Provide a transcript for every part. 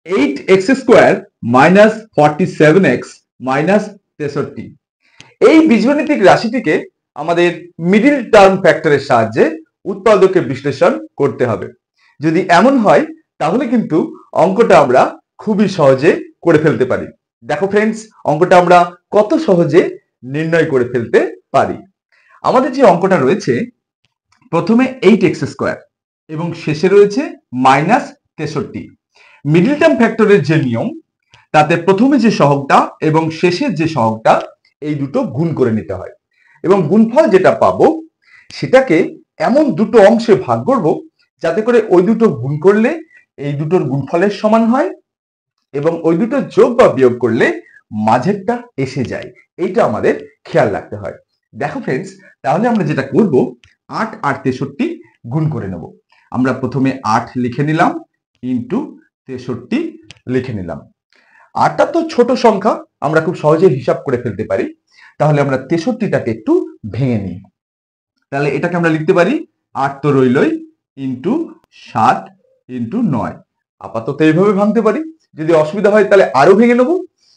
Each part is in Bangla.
8x² minus 47x minus 63। এই বীজগণিতিক রাশিটিকে আমাদের মিডিল টার্ম ফ্যাক্টরের সাহায্যে উৎপাদকে বিশ্লেষণ করতে হবে। যদি এমন হয় তাহলে কিন্তু অঙ্কটা আমরা খুবই সহজে করে ফেলতে পারি। দেখো ফ্রেন্ডস, অঙ্কটা আমরা কত সহজে নির্ণয় করে ফেলতে পারি। আমাদের যে অঙ্কটা রয়েছে, প্রথমে 8x² এবং শেষে রয়েছে মাইনাস 63। মিডল টার্ম ফ্যাক্টরের যে নিয়ম, তাতে প্রথমে যে সহগটা এবং শেষের যে সহগটা, এই দুটো গুণ করে নিতে হয় এবং গুণফল যেটা পাবো সেটাকে এমন দুটো অংশে ভাগ করব যাতে করে ওই দুটো গুণ করলে এই দুটোর গুণফলের সমান হয় এবং ওই দুটো যোগ বা বিয়োগ করলে মাঝেরটা এসে যায়। এইটা আমাদের খেয়াল রাখতে হয়। দেখো ফ্রেন্ডস, তাহলে আমরা যেটা করব, 8 আর 63 গুণ করে নেব। আমরা প্রথমে 8 লিখে নিলাম ইন্টু 63 লিখে নিলাম। 8টা তো ছোট সংখ্যা, আমরা খুব সহজে হিসাব করে ফেলতে পারি। তাহলে আমরা 63টাকে একটু ভেঙে নিই। তাহলে এটাকে আমরা লিখতে পারি 8 তো রইলই ইন্টু 7 ইন্টু 9। আপাতত এইভাবে ভাঙতে পারি, যদি অসুবিধা হয় তাহলে আরো ভেঙে নেব।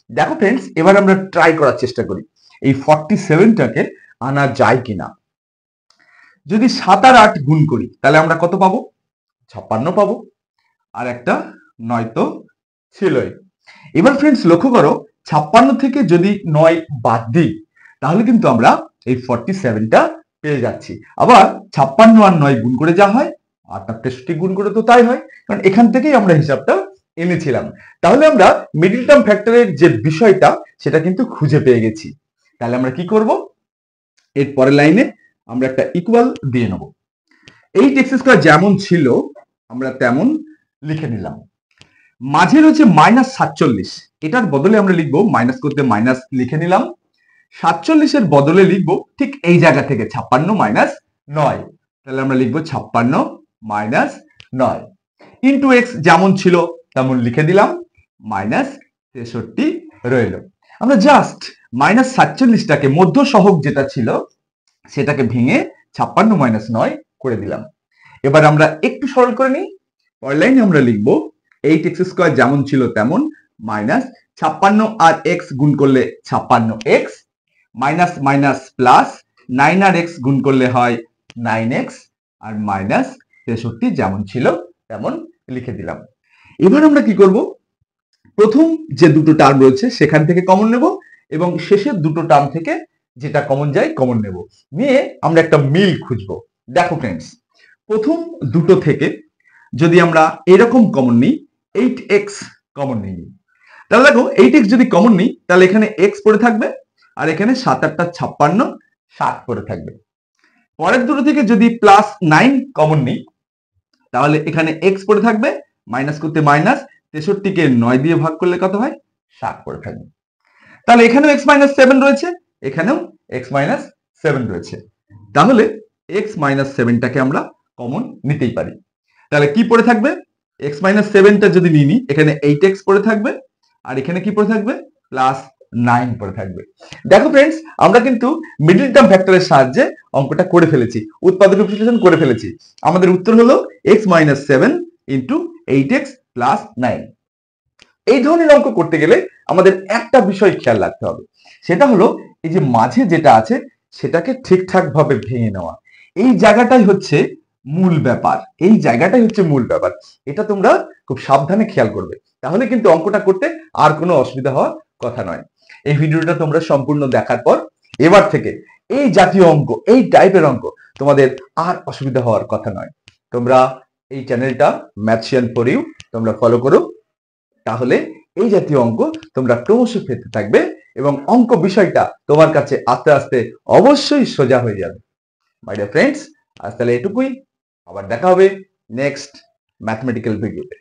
দেখো ফ্রেন্ডস, এবার আমরা ট্রাই করার চেষ্টা করি এই 47টাকে আনা যায় কিনা। যদি 7 আর 8 গুণ করি তাহলে আমরা কত পাবো? 56 পাবো। আর একটা 9 তো ছিলই। এবার ফ্রেন্ডস লক্ষ্য করো, 56 থেকে যদি 9 বাদ দিই তাহলে কিন্তু আমরা এই 47টা পেয়ে যাচ্ছি। আবার 56 আর 9 গুণ করে যা হয়, 8 আর 63 গুণ করে তো তাই হয়, কারণ এখান থেকেই আমরা হিসাবটা এনেছিলাম। তাহলে আমরা মিডল টার্ম ফ্যাক্টরের যে বিষয়টা সেটা কিন্তু খুঁজে পেয়ে গেছি। তাহলে আমরা কি করব, এর পরের লাইনে আমরা একটা ইকুয়াল দিয়ে নেব। 8x² যেমন ছিল আমরা তেমন লিখে নিলাম। মাঝে রয়েছে মাইনাস 47, এটার বদলে আমরা লিখবো, মাইনাস করতে মাইনাস লিখে নিলাম। 47-এর বদলে লিখবো ঠিক এই জায়গা থেকে 56 মাইনাস 9। তাহলে আমরা লিখবো 56 মাইনাস 9 ইন্টু এক্স যেমন ছিল তেমন লিখে দিলাম, মাইনাস 63 রইল। আমরা জাস্ট মাইনাস 47টাকে মধ্য সহগ যেটা ছিল সেটাকে ভেঙে 56 মাইনাস 9 করে দিলাম। এবার আমরা একটু সরল করে নিই। পরের লাইনে আমরা লিখবো 8x² যেমন ছিল তেমন মাইনাস 56 আর x গুণ করলে 56x মাইনাস মাইনাস প্লাস 9 আর x গুণ করলে হয় 9x আর মাইনাস 63 যেমন ছিল তেমন লিখে দিলাম। এবার আমরা কি করব, প্রথম যে দুটো টার্ম রয়েছে সেখান থেকে কমন নেব এবং শেষের দুটো টার্ম থেকে যেটা কমন যায় কমন নেব, নিয়ে আমরা একটা মিল খুঁজবো। দেখো ফ্রেন্ডস, প্রথম দুটো থেকে যদি আমরা এরকম কমন নিই, 8x কমন নিই, তাহলে দেখো 8x যদি কমন নিই তাহলে এখানে x পড়ে থাকবে আর এখানে 7 8 56 7 পড়ে থাকবে। পরের দুটো থেকে যদি প্লাস 9 কমন নিই তাহলে এখানে x পড়ে থাকবে, মাইনাস করতে মাইনাস, 63কে 9 দিয়ে ভাগ করলে কত হয়? 7 পড়ে থাকবে। তাহলে এখানেও x মাইনাস 7 রয়েছে, এখানেও x মাইনাস 7 রয়েছে। তাহলে x মাইনাস 7টাকে আমরা কমন নিতেই পারি। তাহলে কি পড়ে থাকবে? x মাইনাস 7টা যদি নিই, এখানে 8x পড়ে থাকবে আর এখানে কি পড়ে থাকবে? প্লাস 9 পড়ে থাকবে। দেখো ফ্রেন্ডস, আমরা কিন্তু মিডল টার্ম ফ্যাক্টরের সাহায্যে অঙ্কটা করে ফেলেছি, উৎপাদক বিশ্লেষণ করে ফেলেছি। আমাদের উত্তর হলো x minus 7 into 8x plus 9। এই ধরনের অঙ্ক করতে গেলে আমাদের একটা বিষয় খেয়াল রাখতে হবে, সেটা হলো এই যে মাঝে যেটা আছে সেটাকে ঠিকঠাক ভাবে ভেঙে নেওয়া। এই জায়গাটাই হচ্ছে মূল ব্যাপার, এই জায়গাটাই হচ্ছে মূল ব্যাপার। এটা তোমরা খুব সাবধানে খেয়াল করবে, তাহলে কিন্তু অঙ্কটা করতে আর কোনো অসুবিধা হওয়ার কথা নয়। এই ভিডিওটা তোমরা সম্পূর্ণ দেখার পর এবার থেকে এই জাতীয় অঙ্ক, এই টাইপের অঙ্ক তোমাদের আর অসুবিধা হওয়ার কথা নয়। তোমরা এই চ্যানেলটা ম্যাথশিয়ান ফর ইউ তোমরা ফলো করো, তাহলে এই জাতীয় অঙ্ক তোমরা ক্রমশ পেতে থাকবে এবং অঙ্ক বিষয়টা তোমার কাছে আস্তে আস্তে অবশ্যই সোজা হয়ে যাবে। মাই ডিয়ার ফ্রেন্ডস, আজ তাহলে এটুকুই, আবার দেখা হবে নেক্সট ম্যাথমেটিক্যাল ভিডিওতে।